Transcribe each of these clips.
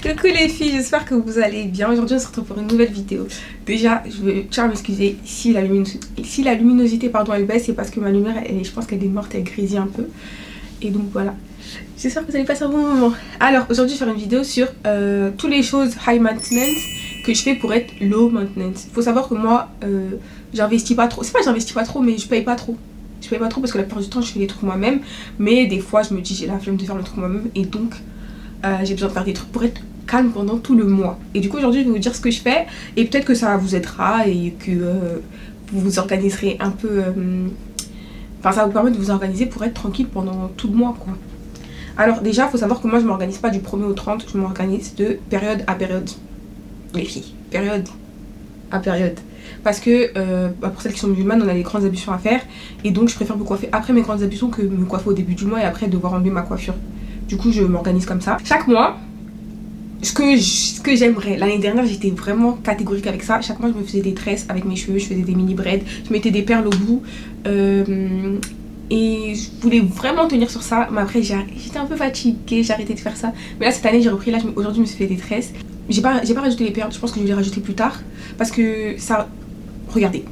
Coucou les filles, j'espère que vous allez bien. Aujourd'hui on se retrouve pour une nouvelle vidéo. Déjà je tiens à m'excuser si la luminosité elle baisse, c'est parce que ma lumière je pense qu'elle est morte, elle grésille un peu. Et donc voilà, j'espère que vous allez passer un bon moment. Alors aujourd'hui je vais faire une vidéo sur toutes les choses high maintenance que je fais pour être low maintenance. Il faut savoir que moi j'investis pas trop, c'est pas que j'investis pas trop mais je paye pas trop. Je paye pas trop parce que la plupart du temps je fais des trucs moi-même, mais des fois je me dis j'ai la flemme de faire le truc moi-même et donc j'ai besoin de faire des trucs pour être calme pendant tout le mois. Et du coup aujourd'hui je vais vous dire ce que je fais et peut-être que ça vous aidera et que vous vous organiserez un peu, enfin ça va vous permettre de vous organiser pour être tranquille pendant tout le mois quoi. Alors déjà il faut savoir que moi je m'organise pas du 1er au 30, je m'organise de période à période. Les filles, période à période. Parce que pour celles qui sont musulmanes on a des grandes ablutions à faire et donc je préfère me coiffer après mes grandes ablutions que me coiffer au début du mois et après devoir enlever ma coiffure. Du coup je m'organise comme ça. Chaque mois, ce que j'aimerais, l'année dernière j'étais vraiment catégorique avec ça. Chaque mois je me faisais des tresses avec mes cheveux, je faisais des mini braids, je mettais des perles au bout et je voulais vraiment tenir sur ça. Mais après j'étais un peu fatiguée, j'ai arrêté de faire ça. Mais là cette année j'ai repris, là aujourd'hui je me suis fait des tresses. J'ai pas rajouté les perles, je pense que je vais les rajouter plus tard. Parce que ça, regardez,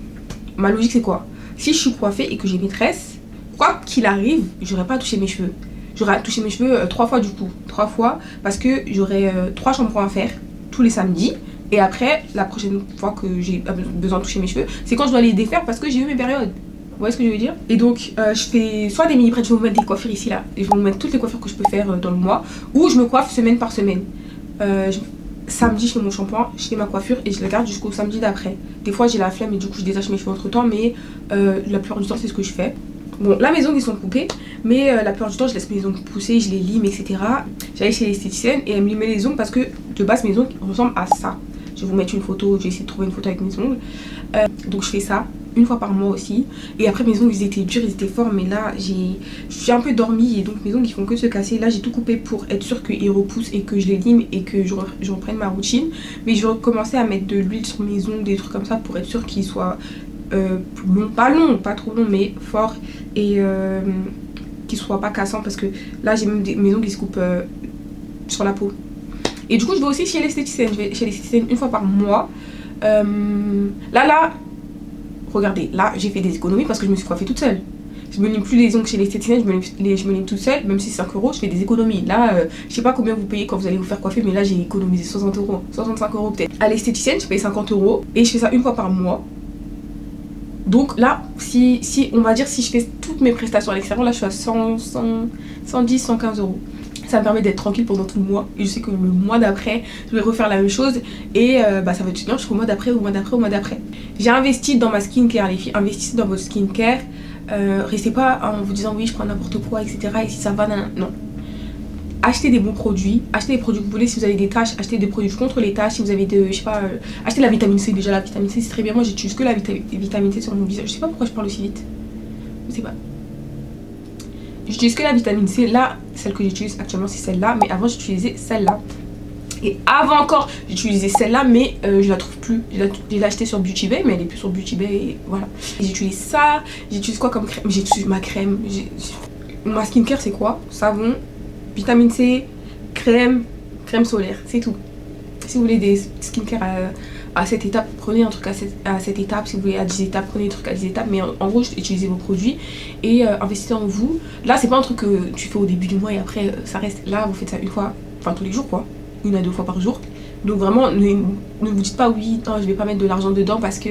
ma logique c'est quoi? Si je suis coiffée et que j'ai mes tresses, quoi qu'il arrive, j'aurais pas touché mes cheveux. J'aurais touché mes cheveux 3 fois du coup. 3 fois parce que j'aurais 3 shampoings à faire tous les samedis. Et après, la prochaine fois que j'ai besoin de toucher mes cheveux, c'est quand je dois les défaire parce que j'ai eu mes périodes. Vous voyez ce que je veux dire? Et donc je fais soit des mini braids, je vais vous mettre des coiffures ici là. Et je vais vous mettre toutes les coiffures que je peux faire dans le mois. Ou je me coiffe semaine par semaine. Samedi je fais mon shampoing, je fais ma coiffure et je la garde jusqu'au samedi d'après. Des fois j'ai la flemme et du coup je détache mes cheveux entre temps, mais la plupart du temps c'est ce que je fais. Bon là mes ongles ils sont coupés, mais la plupart du temps je laisse mes ongles pousser, je les lime etc. J'allais chez l'esthéticienne et elle me limait les ongles parce que de base mes ongles ressemblent à ça. Je vais vous mettre une photo, je vais essayer de trouver une photo avec mes ongles. Donc je fais ça une fois par mois aussi. Et après mes ongles ils étaient durs, ils étaient forts, mais là j'ai un peu dormi et donc mes ongles ils font que se casser. Là j'ai tout coupé pour être sûr qu'ils repoussent et que je les lime et que je reprenne ma routine. Mais je vais recommencer à mettre de l'huile sur mes ongles, des trucs comme ça pour être sûr qu'ils soient long, pas trop long mais fort et qu'ils soient pas cassants parce que là j'ai même mes ongles qui se coupent sur la peau. Et du coup je vais aussi chez l'esthéticienne, je vais chez l'esthéticienne une fois par mois. Là regardez, là j'ai fait des économies parce que je me suis coiffée toute seule. Je me lime plus les ongles chez l'esthéticienne, je me lime toute seule, même si c'est 5 €, je fais des économies. Là, je sais pas combien vous payez quand vous allez vous faire coiffer, mais là j'ai économisé 60 €, 65 € peut-être. À l'esthéticienne, je paye 50 € et je fais ça une fois par mois. Donc là, si on va dire, si je fais toutes mes prestations à l'extérieur, là je suis à 110, 115 €. Ça me permet d'être tranquille pendant tout le mois. Et je sais que le mois d'après, je vais refaire la même chose. Et ça va être bien jusqu'au mois d'après, au mois d'après, au mois d'après. J'ai investi dans ma skincare, les filles. Investissez dans votre skincare. Restez pas en vous disant oui, je prends n'importe quoi, etc. Et si ça va, non. Achetez des bons produits. Achetez les produits que vous voulez. Si vous avez des taches, achetez des produits contre les taches. Si vous avez je sais pas, achetez la vitamine C. Déjà, la vitamine C, c'est très bien. Moi, j'utilise que la vitamine C sur mon visage. Je sais pas pourquoi je parle aussi vite. Je sais pas. J'utilise que la vitamine C. Là, celle que j'utilise actuellement c'est celle-là, mais avant j'utilisais celle-là. Et avant encore j'utilisais celle-là, mais je la trouve plus. Je l'ai achetée sur Beauty Bay, mais elle est plus sur Beauty Bay et voilà. J'utilise ça. J'utilise quoi comme crème? J'utilise ma crème. Ma skincare c'est quoi? Savon, vitamine C, crème solaire, c'est tout. Si vous voulez des skincare à cette étape, prenez un truc à cette étape. Si vous voulez à 10 étapes, prenez un truc à 10 étapes. Mais en gros, utilisez vos produits et investissez en vous. Là, c'est pas un truc que tu fais au début du mois et après ça reste. Là, vous faites ça une fois, enfin tous les jours quoi. 1 à 2 fois par jour. Donc vraiment, ne vous dites pas oui, non, je vais pas mettre de l'argent dedans parce que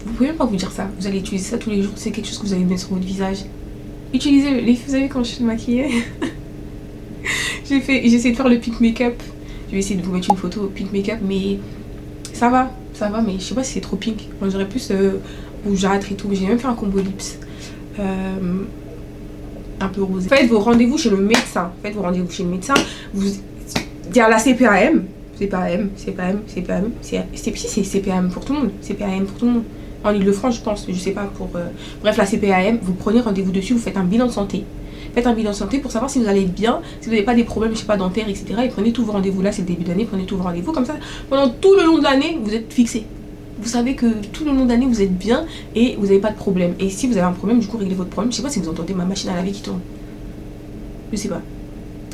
vous pouvez même pas vous dire ça. Vous allez utiliser ça tous les jours. C'est quelque chose que vous allez mettre sur votre visage. Utilisez-le. Vous savez quand je suis maquillée, j'ai essayé de faire le pink make-up. Je vais essayer de vous mettre une photo au pink make-up, mais ça va, mais je sais pas si c'est trop pink. On dirait plus rougeâtre et tout. Mais j'ai même fait un combo lips un peu rosé. Faites vos rendez-vous chez le médecin. Il y a la CPAM. CPAM. C'est CPAM pour tout le monde. CPAM pour tout le monde. En Ile-de-France, je pense. Je sais pas pour. Bref, la CPAM, vous prenez rendez-vous dessus, vous faites un bilan de santé. Faites un bilan de santé pour savoir si vous allez bien, si vous n'avez pas des problèmes, je sais pas, dentaires, etc. Et prenez tous vos rendez-vous. Là, c'est le début d'année, prenez tous vos rendez-vous. Comme ça, pendant tout le long de l'année, vous êtes fixé. Vous savez que tout le long de l'année, vous êtes bien et vous n'avez pas de problème. Et si vous avez un problème, du coup, réglez votre problème. Je sais pas si vous entendez ma machine à laver qui tourne. Je sais pas.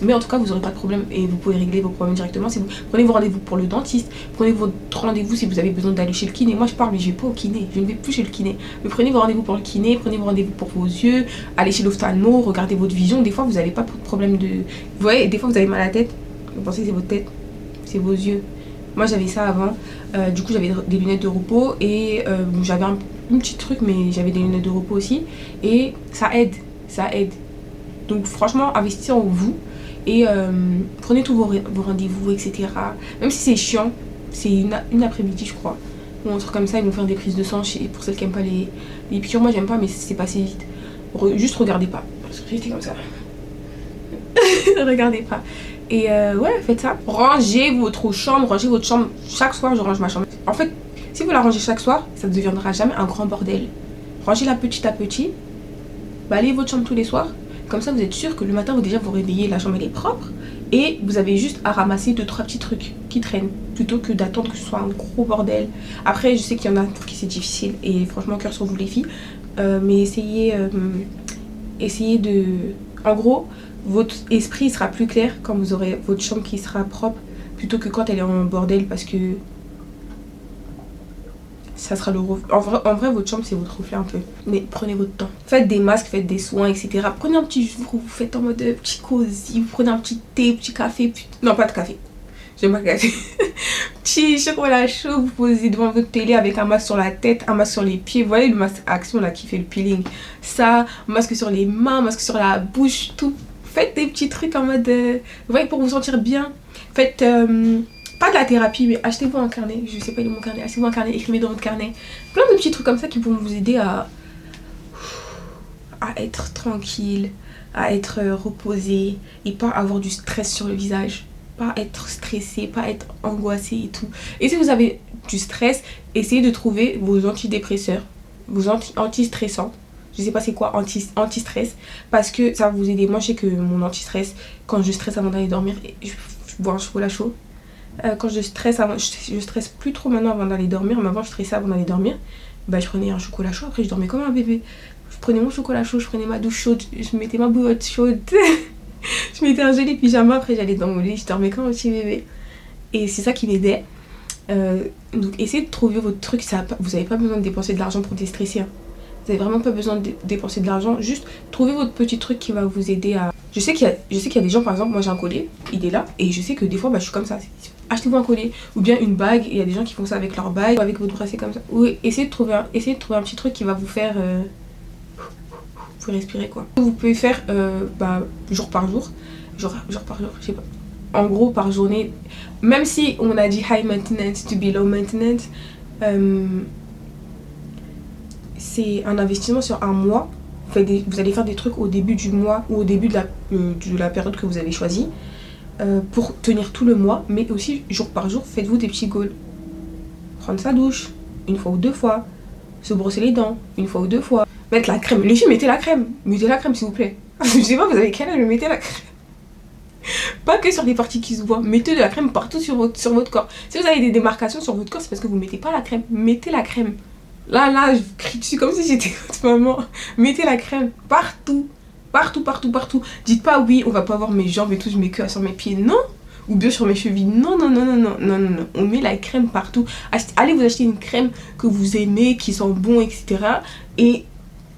Mais en tout cas, vous n'aurez pas de problème et vous pouvez régler vos problèmes directement. Si vous prenez vos rendez-vous pour le dentiste, prenez votre rendez-vous si vous avez besoin d'aller chez le kiné. Moi, je parle, mais je vais pas au kiné. Je ne vais plus chez le kiné. Mais prenez vos rendez-vous pour le kiné, prenez vos rendez-vous pour vos yeux, allez chez l'ophtalmo, regardez votre vision. Des fois, vous n'avez pas de problème de... Vous voyez, des fois, vous avez mal à la tête. Vous pensez que c'est votre tête, c'est vos yeux. Moi, j'avais ça avant. Du coup, j'avais des lunettes de repos et j'avais un petit truc, mais j'avais des lunettes de repos aussi. Et ça aide, ça aide. Donc, franchement, investissez en vous. Et prenez tous vos rendez-vous, etc. Même si c'est chiant, c'est une après-midi, je crois. Ou un truc comme ça, ils vont faire des prises de sang. Pour celles qui n'aiment pas les piqûres, moi j'aime pas, mais c'est passé vite. Juste regardez pas. Parce que j'étais comme ça. Regardez pas. Et ouais, faites ça. Rangez votre chambre. Chaque soir, je range ma chambre. En fait, si vous la rangez chaque soir, ça ne deviendra jamais un grand bordel. Rangez-la petit à petit. Balayez votre chambre tous les soirs. Comme ça, vous êtes sûr que le matin, vous réveillez, la chambre elle est propre. Et vous avez juste à ramasser 2-3 petits trucs qui traînent. Plutôt que d'attendre que ce soit un gros bordel. Après, je sais qu'il y en a pour qui c'est difficile. Et franchement, cœur sur vous les filles. Mais essayez de... En gros, votre esprit sera plus clair quand vous aurez votre chambre qui sera propre. Plutôt que quand elle est en bordel. Parce que... ça sera le reflet. En vrai, votre chambre, c'est votre reflet un peu. Mais prenez votre temps. Faites des masques, faites des soins, etc. Prenez un petit jour où vous faites en mode petit cosy. Vous prenez un petit thé, petit café. Non, pas de café. J'aime pas le café. Petit chocolat chaud. Vous posez devant votre télé avec un masque sur la tête, un masque sur les pieds. Vous voyez le masque Action là qui fait le peeling. Ça, un masque sur les mains, un masque sur la bouche, tout. Faites des petits trucs en mode... vous voyez, pour vous sentir bien. Faites... pas de la thérapie, mais achetez-vous un carnet. Je sais pas, il est mon carnet. Achetez-vous un carnet, écrivez dans votre carnet. Plein de petits trucs comme ça qui pourront vous aider à être tranquille, à être reposé et pas avoir du stress sur le visage. Pas être stressé, pas être angoissé et tout. Et si vous avez du stress, essayez de trouver vos antidépresseurs, vos anti-stressants. Je sais pas c'est quoi anti-stress, parce que ça va vous aider. Moi je sais que mon anti-stress, quand je stresse avant d'aller dormir, je bois un chocolat chaud. Quand je stresse plus trop maintenant avant d'aller dormir, mais avant je stressais avant d'aller dormir. Bah je prenais un chocolat chaud, après je dormais comme un bébé. Je prenais mon chocolat chaud, je prenais ma douche chaude, je mettais ma bouillotte chaude. Je mettais un joli pyjama, après j'allais dans mon lit, je dormais comme un petit bébé. Et c'est ça qui m'aidait. Donc essayez de trouver votre truc, vous n'avez pas besoin de dépenser de l'argent pour déstresser. Hein. Vous n'avez vraiment pas besoin de dépenser de l'argent, juste trouvez votre petit truc qui va vous aider à... Je sais qu'il y a des gens, par exemple, moi j'ai un collier, il est là, et je sais que des fois bah, je suis comme ça. Achetez-vous un collier, ou bien une bague, il y a des gens qui font ça avec leur bague, ou avec votre bracelet comme ça. Ou essayez de trouver un petit truc qui va vous faire... vous respirer quoi. Vous pouvez faire jour par jour, jour par jour, je sais pas. En gros par journée, même si on a dit high maintenance to be low maintenance, c'est un investissement sur un mois. Vous allez faire des trucs au début du mois ou au début de la période que vous avez choisie pour tenir tout le mois, mais aussi jour par jour, faites-vous des petits goals. Prendre sa douche, une fois ou deux fois, se brosser les dents, une fois ou deux fois, mettre la crème. Les filles, mettez la crème s'il vous plaît. Je sais pas, vous avez quel âge, mais mettez la crème. Pas que sur les parties qui se voient, mettez de la crème partout sur votre corps. Si vous avez des démarcations sur votre corps, c'est parce que vous mettez pas la crème. Mettez la crème. Là, je crie dessus comme si j'étais votre maman. Mettez la crème partout. Partout. Dites pas oui, on va pas voir mes jambes et tout, je mets que sur mes pieds. Non. Ou bien sur mes chevilles. Non. On met la crème partout. Allez vous acheter une crème que vous aimez, qui sent bon, etc. Et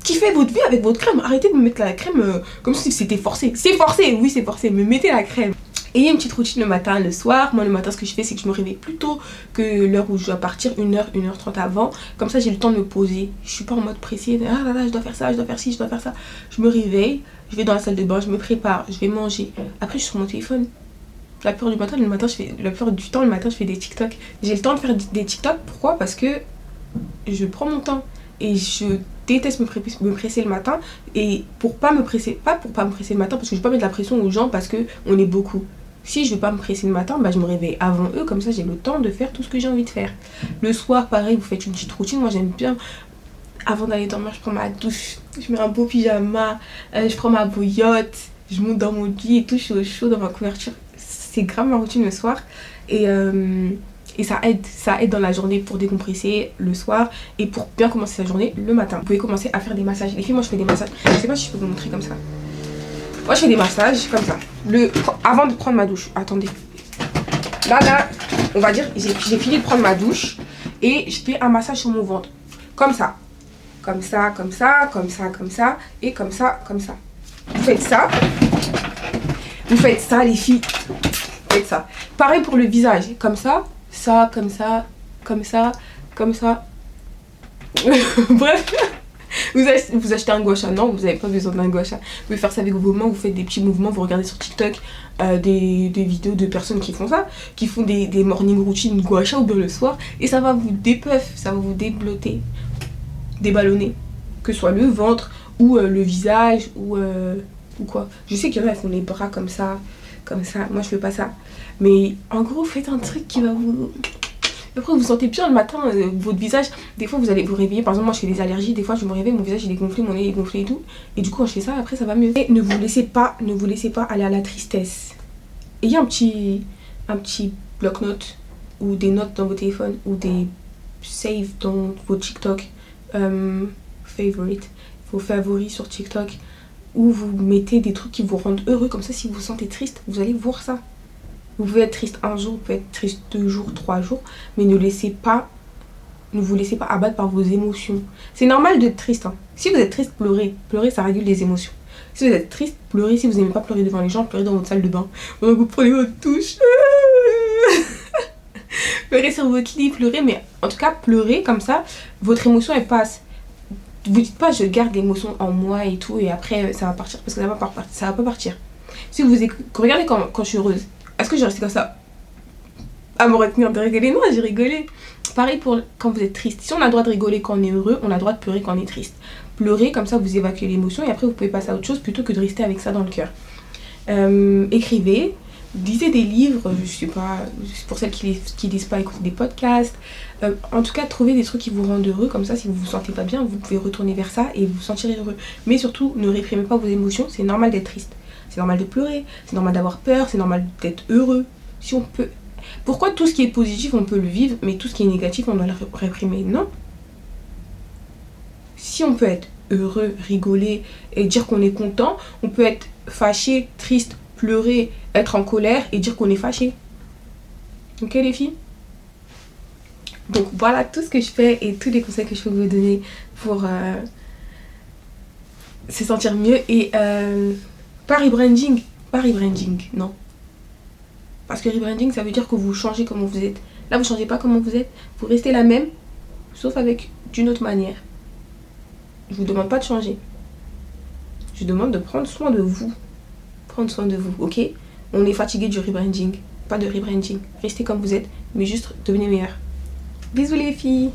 kiffez votre vie avec votre crème. Arrêtez de me mettre la crème comme si c'était forcé. C'est forcé, oui c'est forcé, mais mettez la crème. Ayez une petite routine le matin, le soir. Moi le matin ce que je fais c'est que je me réveille plus tôt que l'heure où je dois partir, 1h30 avant. Comme ça j'ai le temps de me poser. Je suis pas en mode pressé, ah là là je dois faire ça, je dois faire ci, je dois faire ça. Je me réveille, je vais dans la salle de bain, je me prépare, je vais manger. Après je suis sur mon téléphone. La plupart du temps le matin je fais des TikTok. J'ai le temps de faire des TikTok, pourquoi? Parce que je prends mon temps. Et je déteste me presser le matin. Et pour pas me presser, pas pour pas me presser le matin, parce que je vais pas mettre de la pression aux gens parce que on est beaucoup. Si je veux pas me presser le matin, bah je me réveille avant eux, comme ça j'ai le temps de faire tout ce que j'ai envie de faire. Le soir pareil, vous faites une petite routine. Moi j'aime bien, avant d'aller dormir, je prends ma douche, je mets un beau pyjama, je prends ma bouillotte, je monte dans mon lit et tout, je suis au chaud dans ma couverture. C'est grave ma routine le soir. Et ça aide dans la journée pour décompresser le soir et pour bien commencer sa journée le matin. Vous pouvez commencer à faire des massages. Les filles, moi je fais des massages. Je sais pas si je peux vous montrer comme ça. Moi je fais des massages comme ça. Avant de prendre ma douche. Attendez. Là, on va dire, j'ai fini de prendre ma douche. Et je fais un massage sur mon ventre. Comme ça. Comme ça, comme ça, comme ça, comme ça. Et comme ça, comme ça. Vous faites ça. Vous faites ça les filles. Vous faites ça. Pareil pour le visage. Comme ça. Ça, comme ça. Comme ça. Comme ça. Bref. Vous achetez un gua sha, non, vous n'avez pas besoin d'un gua sha. Vous pouvez faire ça avec vos mains, vous faites des petits mouvements, vous regardez sur TikTok des vidéos de personnes qui font ça, qui font des morning routines gua sha ou bien le soir, et ça va vous dépuff, ça va vous déblotter, déballonner, que ce soit le ventre ou le visage ou quoi. Je sais qu'il y en a qui font les bras comme ça, moi je fais pas ça. Mais en gros, faites un truc qui va vous... Après vous sentez bien le matin, votre visage, des fois vous allez vous réveiller, par exemple moi je fais des allergies, des fois je me réveille, mon visage il est gonflé, mon nez est gonflé et tout, et du coup quand je fais ça après ça va mieux. Et ne vous laissez pas aller à la tristesse. Ayez un petit bloc-notes ou des notes dans vos téléphones ou des saves dans vos TikTok, vos favoris sur TikTok, où vous mettez des trucs qui vous rendent heureux, comme ça si vous vous sentez triste, vous allez voir ça. Vous pouvez être triste un jour, vous pouvez être triste 2 jours, 3 jours, mais ne vous laissez pas abattre par vos émotions. C'est normal d'être triste. Hein. Si vous êtes triste, pleurez. Pleurer, ça régule les émotions. Si vous êtes triste, pleurez. Si vous n'aimez pas pleurer devant les gens, pleurez dans votre salle de bain. Donc vous prenez votre douche. Pleurez sur votre lit, pleurez. Mais en tout cas, pleurez comme ça, votre émotion, elle passe. Vous dites pas, je garde l'émotion en moi et tout, et après, ça va partir. Parce que ça va pas partir. Si vous regardez quand je suis heureuse. Est-ce que je reste comme ça à me retenir de rigoler? Non, j'ai rigolé. Pareil pour quand vous êtes triste. Si on a le droit de rigoler quand on est heureux, on a le droit de pleurer quand on est triste. Pleurez, comme ça vous évacuez l'émotion et après vous pouvez passer à autre chose plutôt que de rester avec ça dans le cœur. Écrivez, lisez des livres, je sais pas, pour celles qui lisent pas, écoutez des podcasts. En tout cas, trouvez des trucs qui vous rendent heureux, comme ça si vous vous sentez pas bien, vous pouvez retourner vers ça et vous sentirez heureux. Mais surtout, ne réprimez pas vos émotions, c'est normal d'être triste. C'est normal de pleurer, c'est normal d'avoir peur, c'est normal d'être heureux. Si on peut... Pourquoi tout ce qui est positif, on peut le vivre, mais tout ce qui est négatif, on doit le réprimer? Non. Si on peut être heureux, rigoler et dire qu'on est content, on peut être fâché, triste, pleurer, être en colère et dire qu'on est fâché. Ok les filles? Donc voilà tout ce que je fais et tous les conseils que je peux vous donner pour se sentir mieux et... Pas rebranding, non. Parce que rebranding, ça veut dire que vous changez comment vous êtes. Là, vous changez pas comment vous êtes. Vous restez la même, sauf avec d'une autre manière. Je vous demande pas de changer. Je vous demande de prendre soin de vous. Prendre soin de vous, ok? On est fatigué du rebranding. Pas de rebranding. Restez comme vous êtes, mais juste devenez meilleur. Bisous les filles!